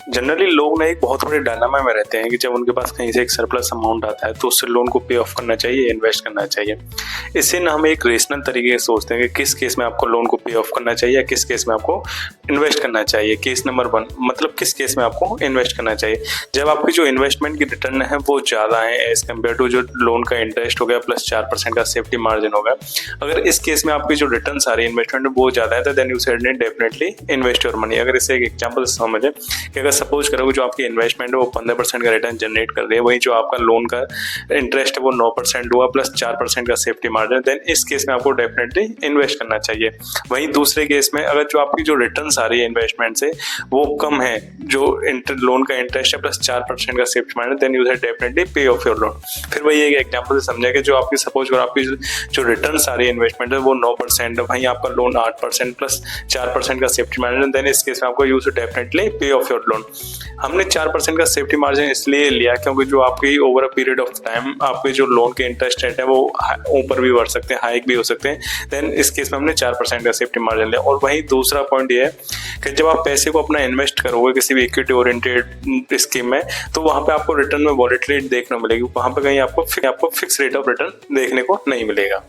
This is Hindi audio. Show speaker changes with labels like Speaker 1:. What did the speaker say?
Speaker 1: जनरली लोग ना एक बहुत बड़े डायनामा में रहते हैं कि जब उनके पास कहीं से एक सरप्लस अमाउंट आता है तो उससे लोन को पे ऑफ करना चाहिए, इन्वेस्ट करना चाहिए। इससे ना हम एक रेशनल तरीके से सोचते हैं कि किस केस में आपको लोन को पे ऑफ करना चाहिए या किस केस में आपको इन्वेस्ट करना चाहिए। केस नंबर 1 मतलब किस केस में आपको इन्वेस्ट करना चाहिए, जब आपकी जो इन्वेस्टमेंट की रिटर्न है वो ज़्यादा है एज कम्पेयर टू जो लोन का इंटरेस्ट हो गया प्लस 4% का सेफ्टी मार्जिन होगा। अगर इस केस में आपकी जो रिटर्न आ रही है इन्वेस्टमेंट में वो ज़्यादा है तो then you should definitely invest your money. अगर इससे एक एग्जाम्पल समझें कि अगर सपोज करोगे जो आपकी इन्वेस्टमेंट है वो 15% का रिटर्न जनरेट कर रही है, वहीं जो आपका लोन का इंटरेस्ट है वो 9% हुआ प्लस 4% का सेफ्टी मार्जिन, देन इस केस में आपको डेफिनेटली इन्वेस्ट करना चाहिए। वहीं दूसरे केस में अगर जो आपकी जो रिटर्न आ रही है इन्वेस्टमेंट से वो कम है, जो लोन का इंटरेस्ट है प्लस 4% का safety margin, then you should definitely pay off your loan. फिर वही एक एग्जाम्पल से समझा कि जो आपकी सपोज करो आपकी जो रिटर्न आ रही है इन्वेस्टमेंट है वो 9% है, वहीं आपका लोन 8% प्लस 4% का सेफ्टी मार्जिन, देन इस केस में आपको you should definitely pay off your loan. हमने 4% का सेफ्टी मार्जिन इसलिए लिया क्योंकि जो आपकी over a period of time आपके जो लोन के इंटरेस्ट रेट है वो ऊपर भी बढ़ सकते हैं, हाइक भी हो सकते हैं, देन इस केस में हमने 4% का सेफ्टी मार्जिन लिया। और वहीं दूसरा पॉइंट ये है कि जब आप पैसे को अपना इन्वेस्ट करोगे किसी भी इक्विटी ओरिएंटेड स्कीम में तो वहां पे आपको रिटर्न में वॉलेटिलिटी देखने को मिलेगी, वहां पे कहीं आपको फिक्स रेट ऑफ रिटर्न देखने को नहीं मिलेगा।